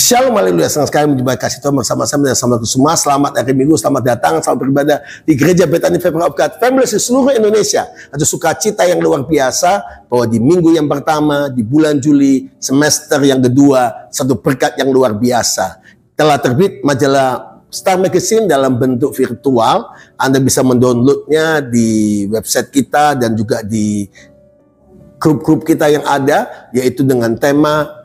Shalom, haleluya. Senang sekali menjumpai kasih Tuhan bersama-sama dan sama semua. Selamat hari Minggu, selamat datang, selamat beribadah di Gereja Bethany Family of God Family di seluruh Indonesia. Ada sukacita yang luar biasa bahwa di minggu yang pertama, di bulan Juli, semester yang kedua, satu berkat yang luar biasa. Telah terbit majalah Star Magazine dalam bentuk virtual. Anda bisa mendownloadnya di website kita dan juga di grup-grup kita yang ada, yaitu dengan tema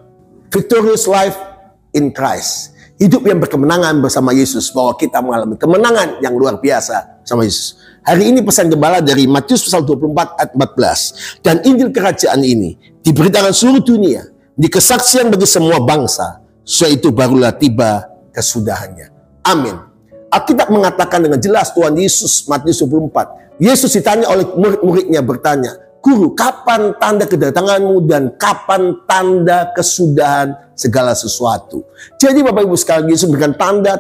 Victorious Life in Christ, hidup yang berkemenangan bersama Yesus, bahwa kita mengalami kemenangan yang luar biasa sama Yesus. Hari ini pesan gembala dari Matius pasal 24 ayat 14. Dan Injil kerajaan ini diberitakan seluruh dunia, di kesaksian bagi semua bangsa, sesudah itu barulah tiba kesudahannya. Amin. Alkitab mengatakan dengan jelas Tuhan Yesus, Matius 24. Yesus ditanya oleh murid-muridnya, bertanya, Guru, kapan tanda kedatanganmu dan kapan tanda kesudahan segala sesuatu? Jadi Bapak Ibu sekalian, Yesus memberikan tanda,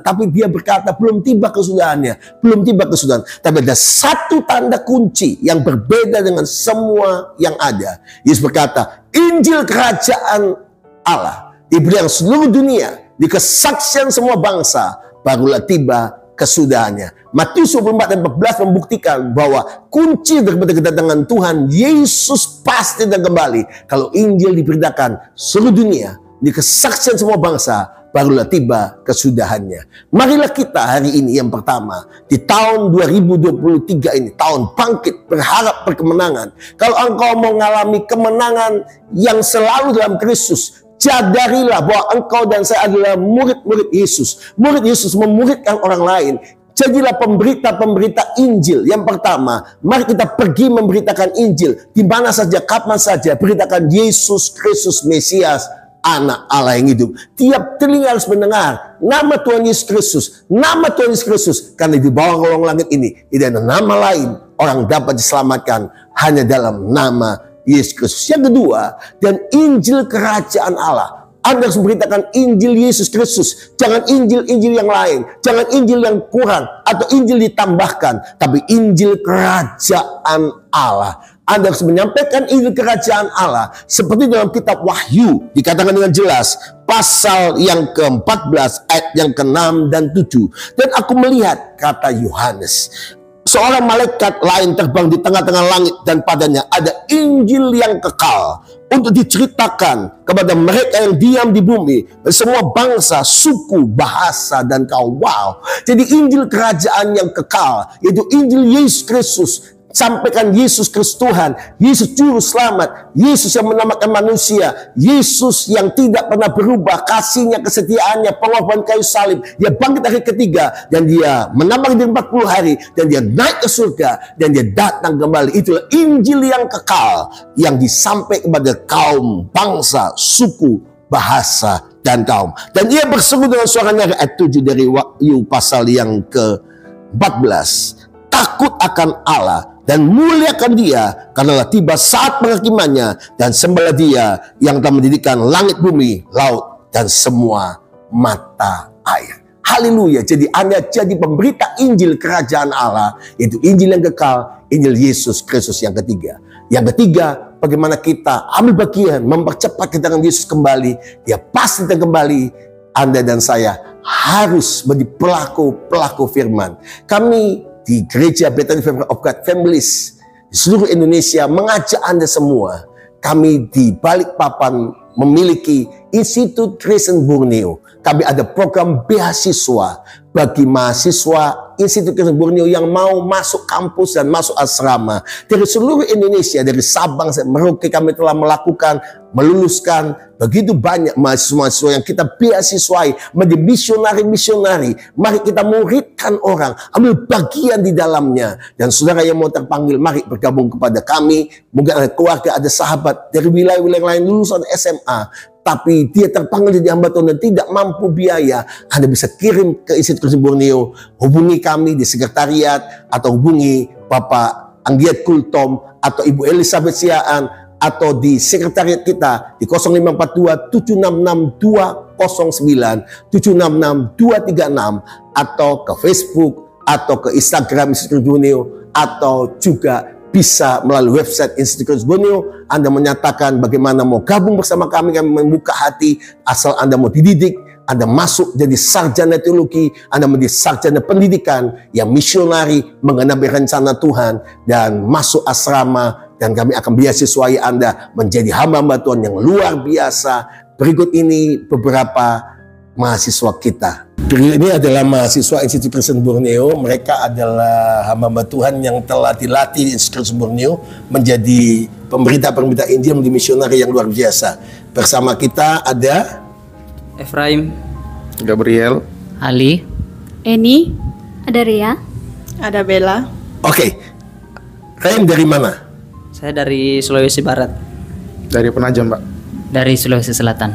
tapi dia berkata belum tiba kesudahannya, belum tiba kesudahan. Tapi ada satu tanda kunci yang berbeda dengan semua yang ada. Yesus berkata, Injil kerajaan Allah diberikan seluruh dunia, di kesaksian semua bangsa, barulah tiba kesudahannya. Matius 24 dan 14 membuktikan bahwa kunci daripada kedatangan Tuhan Yesus pasti datang kembali kalau Injil diberitakan seluruh dunia, di kesaksian semua bangsa, barulah tiba kesudahannya. Marilah kita hari ini yang pertama di tahun 2023 ini, tahun bangkit, berharap berkemenangan. Kalau engkau mau mengalami kemenangan yang selalu dalam Kristus, sadarilah bahwa engkau dan saya adalah murid-murid Yesus. Murid Yesus memuridkan orang lain. Jadilah pemberita-pemberita Injil. Yang pertama, mari kita pergi memberitakan Injil. Di mana saja, kapan saja, beritakan Yesus Kristus Mesias, Anak Allah yang hidup. Tiap telinga harus mendengar nama Tuhan Yesus Kristus. Nama Tuhan Yesus Kristus. Karena di bawah kolong langit ini, tidak ada nama lain orang dapat diselamatkan hanya dalam nama Yesus Kristus. Yang kedua, dan Injil kerajaan Allah. Anda harus memberitakan Injil Yesus Kristus. Jangan Injil-Injil yang lain. Jangan Injil yang kurang atau Injil ditambahkan. Tapi Injil kerajaan Allah. Anda harus menyampaikan Injil kerajaan Allah. Seperti dalam kitab Wahyu. Dikatakan dengan jelas. Pasal yang ke-14 ayat yang ke-6 dan 7. Dan aku melihat, kata Yohanes, seorang malaikat lain terbang di tengah-tengah langit dan padanya ada Injil yang kekal untuk diceritakan kepada mereka yang diam di bumi, semua bangsa, suku, bahasa, dan kaum. Wow. Jadi Injil kerajaan yang kekal, yaitu Injil Yesus Kristus. Sampaikan Yesus Kristus Tuhan, Yesus Juru Selamat, Yesus yang menyelamatkan manusia, Yesus yang tidak pernah berubah, kasihnya, kesetiaannya, pengorbanan kayu salib. Dia bangkit hari ketiga, dan dia menambah di 40 hari, dan dia naik ke surga, dan dia datang kembali. Itulah Injil yang kekal, yang disampaikan kepada kaum, bangsa, suku, bahasa, dan kaum. Dan ia berseru dengan suara nyaring, ayat 7 dari Wahyu pasal yang ke-14. Takut akan Allah dan muliakan dia, karena tiba saat penghakimannya, dan sembahlah dia yang telah mendirikan langit, bumi, laut, dan semua mata air. Haleluya. Jadi Anda jadi pemberita Injil kerajaan Allah, yaitu Injil yang kekal, Injil Yesus Kristus yang ketiga. Yang ketiga, bagaimana kita ambil bagian mempercepat kedatangan Yesus kembali. Dia pasti datang kembali. Anda dan saya harus menjadi pelaku firman. Kami di Gereja Bethany Family of God Families di seluruh Indonesia mengajak Anda semua. Kami di Balikpapan memiliki Institut Kristen Borneo. Kami ada program beasiswa bagi mahasiswa Institut Kristen Borneo yang mau masuk kampus dan masuk asrama. Dari seluruh Indonesia, dari Sabang sampai Merauke, kami telah melakukan, meluluskan begitu banyak mahasiswa-mahasiswa yang kita beasiswai menjadi misionari-misionari. Mari kita muridkan orang, ambil bagian di dalamnya. Dan saudara yang mau terpanggil, mari bergabung kepada kami. Mungkin ada keluarga, ada sahabat dari wilayah-wilayah lain lulusan SMA, tapi dia terpanggil jadi hamba Tuhan dan tidak mampu biaya. Anda bisa kirim ke Institut Kristen Borneo, hubungi kami di sekretariat, atau hubungi Bapak Anggiat Kultom atau Ibu Elizabeth Siaan, atau di sekretariat kita di 0542 766 209 766 236, atau ke Facebook, atau ke Instagram Institut Borneo, atau juga bisa melalui website Institut Kristus Borneo, Anda menyatakan bagaimana mau gabung bersama kami membuka hati, asal Anda mau dididik, Anda masuk jadi sarjana teologi, Anda menjadi sarjana pendidikan yang misionari mengenapi rencana Tuhan dan masuk asrama, dan kami akan beasiswai Anda menjadi hamba-hamba Tuhan yang luar biasa. Berikut ini beberapa mahasiswa kita. Ini adalah mahasiswa Institut Kristus Borneo. Mereka adalah hamba-hamba Tuhan yang telah dilatih di Institut Kristus Borneo menjadi pemberita-pemberita Injil, menjadi misionari yang luar biasa. Bersama kita ada Efraim, Gabriel, Ali, Eni, ada Ria, ada Bella. Oke. Raim dari mana? saya dari Sulawesi Barat. dari Penajam, Pak. dari Sulawesi Selatan.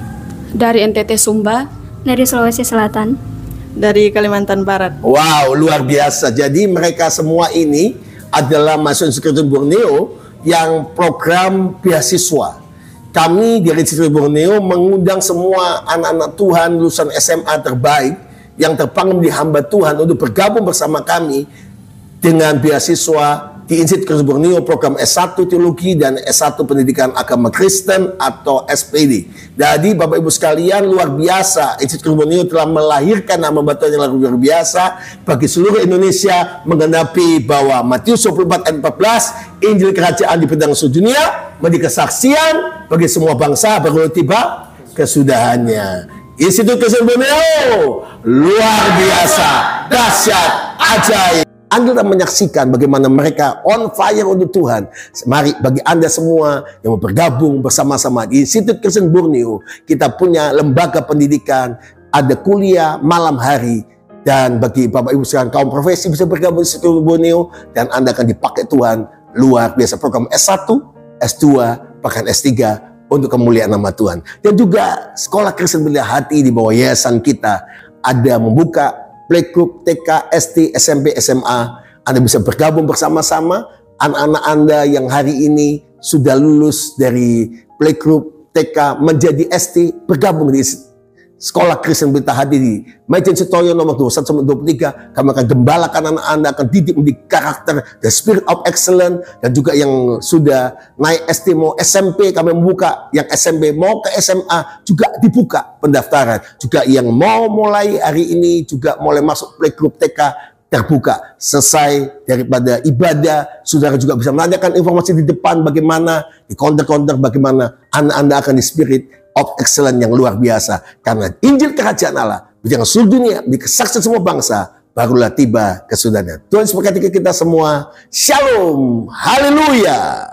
Dari NTT Sumba. dari Sulawesi Selatan. Dari Kalimantan Barat. Wow, luar biasa. Jadi mereka semua ini adalah mahasiswa Institut Kristus Borneo yang program beasiswa. Kami dari Institut Borneo mengundang semua anak-anak Tuhan lulusan SMA terbaik yang terpanggil menjadi hamba Tuhan untuk bergabung bersama kami dengan beasiswa di Institut Kristus Borneo program S1 Teologi dan S1 Pendidikan Agama Kristen atau SPD. Jadi Bapak Ibu sekalian, luar biasa, Institut Kristus Borneo telah melahirkan nama Tuhan yang luar biasa bagi seluruh Indonesia, menggenapi bahwa Matius 24 ayat 14, Injil Kerajaan di pedang seluruh dunia menjadi kesaksian bagi semua bangsa baru tiba kesudahannya. Institut Kristus Borneo luar biasa, dahsyat, ajaib. Anda telah menyaksikan bagaimana mereka on fire untuk Tuhan. Mari bagi Anda semua yang mau bergabung bersama-sama di Institut Kristus Borneo, kita punya lembaga pendidikan, ada kuliah malam hari, dan bagi Bapak Ibu sekalian kaum profesi bisa bergabung di Institut Borneo dan Anda akan dipakai Tuhan luar biasa. Program S1, S2, bahkan S3 untuk kemuliaan nama Tuhan. Dan juga sekolah Kristen Belia Hati di bawah yayasan kita ada membuka playgroup TK, SD, SMP, SMA. Anda bisa bergabung bersama-sama. Anak-anak Anda yang hari ini sudah lulus dari playgroup TK menjadi SD, bergabung di Sekolah Kristen Belia Hati di Majen Setoyo nomor 21-23. Kami akan gembalakan anak Anda, akan didik menjadi karakter, the spirit of excellence. Dan juga yang sudah naik SD mau SMP, kami membuka. Yang SMP mau ke SMA juga dibuka pendaftaran. Juga yang mau mulai hari ini juga mulai masuk playgroup TK terbuka. Selesai daripada ibadah, saudara juga bisa menanyakan informasi di depan bagaimana, di counter-counter bagaimana anak Anda akan di spirit of excellence yang luar biasa. Karena Injil Kerajaan Allah yang seluruh dunia dikesaksikan semua bangsa, barulah tiba kesudahannya. Tuhan memberkati kita semua. Shalom. Haleluya.